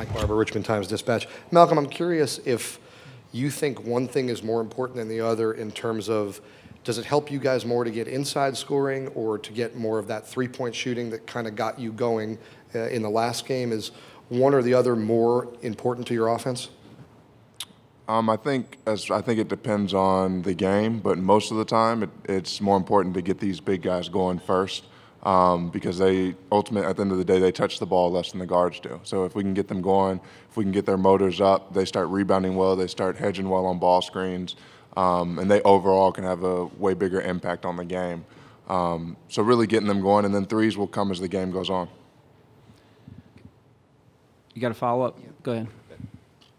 Mike Barber, Richmond Times-Dispatch. Malcolm, I'm curious if you think one thing is more important than the other in terms of, does it help you guys more to get inside scoring or to get more of that three-point shooting that kind of got you going in the last game? Is one or the other more important to your offense? I think it depends on the game, but most of the time it's more important to get these big guys going first because they ultimately, at the end of the day, they touch the ball less than the guards do. So if we can get them going, if we can get their motors up, they start rebounding well, they start hedging well on ball screens, and they overall can have a way bigger impact on the game. So really getting them going, and then threes will come as the game goes on. You got a follow-up? Go ahead.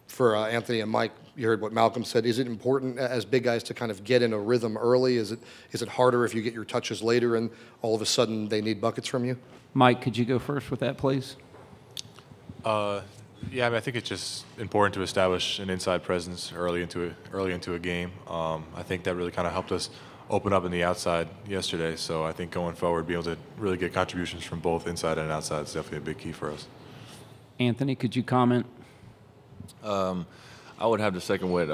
For Anthony and Mike, you heard what Malcolm said. Is it important as big guys to kind of get in a rhythm early? Is it harder if you get your touches later and all of a sudden they need buckets from you? Mike, could you go first with that, please? Yeah, I mean, I think it's just important to establish an inside presence early into a game. I think that really kind of helped us open up in the outside yesterday. So I think going forward, being able to really get contributions from both inside and outside is definitely a big key for us. Anthony, could you comment? I would have to second what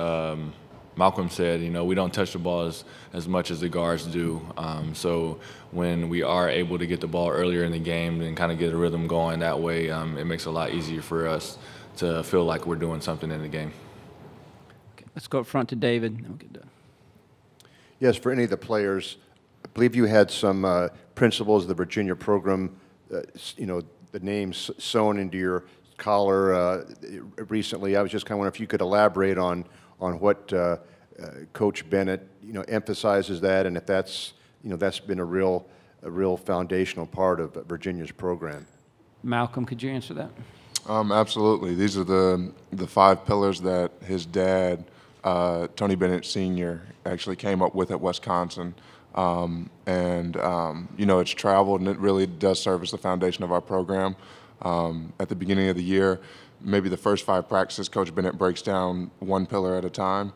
Malcolm said. You know, we don't touch the ball as much as the guards do. So when we are able to get the ball earlier in the game and kind of get a rhythm going that way, it makes it a lot easier for us to feel like we're doing something in the game. Okay, let's go up front to David, and then we'll get done. Yes, for any of the players, I believe you had some principles of the Virginia program, you know, the names sewn into your collar recently. I was just kind of wondering if you could elaborate on what Coach Bennett, you know, emphasizes that, and if that's, you know, that's been a real foundational part of Virginia's program. Malcolm, could you answer that? Absolutely. These are the 5 pillars that his dad, Tony Bennett Sr., actually came up with at Wisconsin. You know, it's traveled, and it really does serve as the foundation of our program. At the beginning of the year, maybe the first 5 practices, Coach Bennett breaks down one pillar at a time.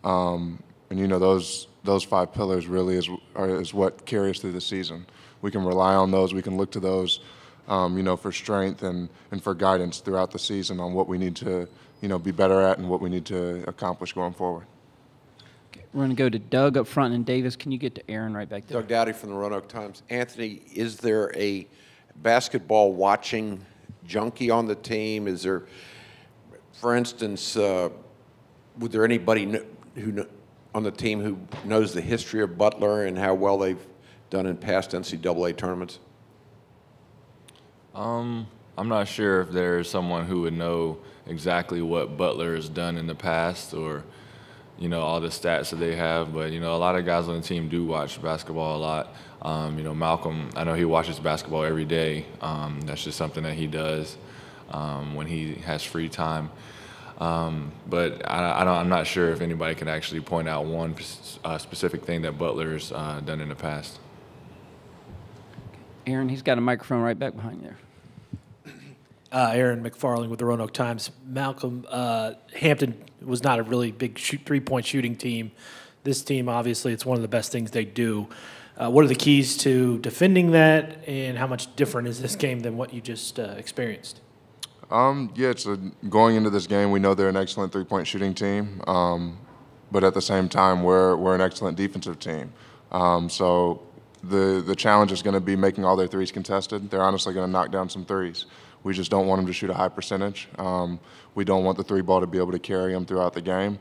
And you know, those 5 pillars really is what carry us through the season. We can rely on those. We can look to those, you know, for strength and for guidance throughout the season on what we need to, you know, be better at and what we need to accomplish going forward. Okay, we're going to go to Doug up front, and Davis, can you get to Aaron right back there? Doug Dowdy from the Roanoke Times. Anthony, is there a basketball watching junkie on the team? Is there, for instance, would there anybody on the team who knows the history of Butler and how well they've done in past NCAA tournaments? I'm not sure if there's someone who would know exactly what Butler has done in the past or, you know, all the stats that they have. But, you know, a lot of guys on the team do watch basketball a lot. You know, Malcolm, I know he watches basketball every day. That's just something that he does when he has free time. But I'm not sure if anybody can actually point out one specific thing that Butler's done in the past. Aaron, he's got a microphone right back behind you there. Aaron McFarling with the Roanoke Times. Malcolm, Hampton was not a really big three-point shooting team. This team, obviously, it's one of the best things they do. What are the keys to defending that, and how much different is this game than what you just experienced? Yeah, going into this game, we know they're an excellent three-point shooting team, but at the same time, we're an excellent defensive team. So the challenge is going to be making all their threes contested. They're honestly going to knock down some threes. We just don't want them to shoot a high percentage. We don't want the three ball to be able to carry them throughout the game.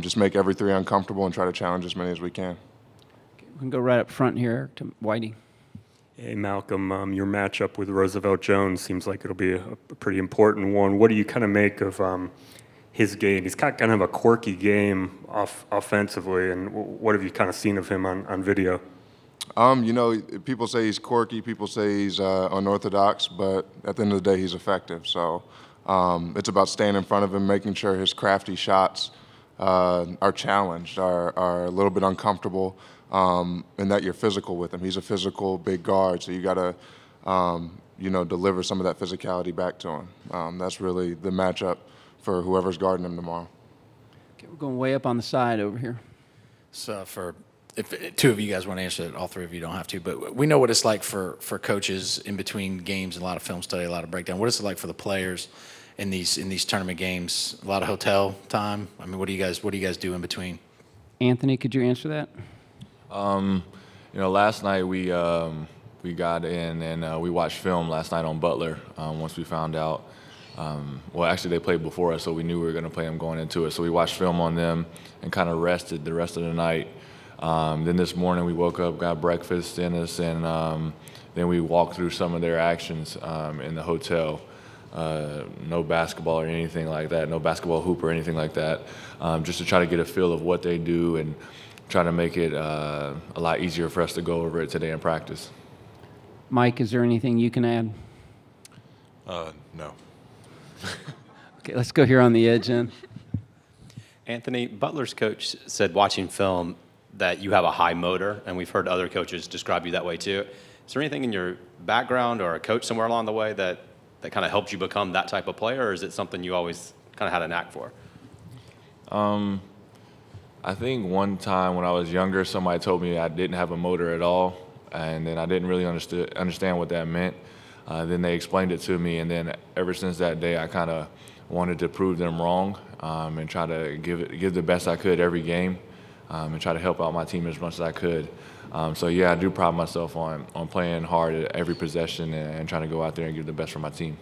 Just make every three uncomfortable and try to challenge as many as we can. Okay, we can go right up front here to Whitey. Hey, Malcolm, your matchup with Roosevelt Jones seems like it'll be a pretty important one. What do you kind of make of his game? He's got kind of a quirky game offensively, and what have you kind of seen of him on video? You know, people say he's quirky, people say he's unorthodox, but at the end of the day, he's effective. So it's about staying in front of him, making sure his crafty shots are challenged, are a little bit uncomfortable, and that you're physical with him. He's a physical big guard, so you got to, you know, deliver some of that physicality back to him. That's really the matchup for whoever's guarding him tomorrow. Okay, we're going way up on the side over here. So if two of you guys want to answer it, all three of you don't have to, but we know what it's like for coaches in between games, and a lot of film study, a lot of breakdown. What is it like for the players? in these tournament games? A lot of hotel time. I mean, what do you guys do in between? Anthony, could you answer that? Last night we got in and we watched film last night on Butler. Once we found out, well, actually they played before us, so we knew we were going to play them going into it. So we watched film on them and kind of rested the rest of the night. Then this morning we woke up, got breakfast in us, and then we walked through some of their actions in the hotel. No basketball or anything like that, no basketball hoop or anything like that, just to try to get a feel of what they do and try to make it a lot easier for us to go over it today in practice. Mike, is there anything you can add? No. Okay, let's go here on the edge then. Anthony, Butler's coach said watching film that you have a high motor, and we've heard other coaches describe you that way too. Is there anything in your background or a coach somewhere along the way that kind of helped you become that type of player, or is it something you always kind of had a knack for? I think one time when I was younger, somebody told me I didn't have a motor at all, and then I didn't really understand what that meant. Then they explained it to me, and then ever since that day, I kind of wanted to prove them wrong and try to give the best I could every game and try to help out my team as much as I could. So yeah, I do pride myself on playing hard at every possession and trying to go out there and give the best for my team.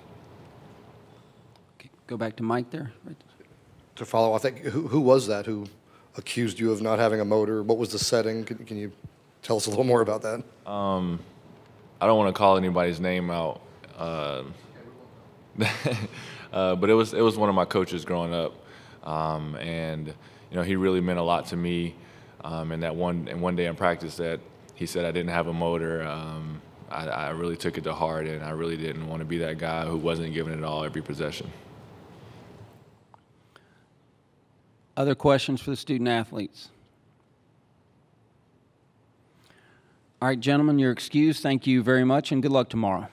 Okay, go back to Mike there. Right. To follow, I think, who was that who accused you of not having a motor? What was the setting? Can you tell us a little more about that? I don't want to call anybody's name out, but it was one of my coaches growing up, and he really meant a lot to me. And one day in practice that he said I didn't have a motor, I really took it to heart, and I really didn't want to be that guy who wasn't giving it all every possession. Other questions for the student athletes? All right, gentlemen, you're excused. Thank you very much, and good luck tomorrow.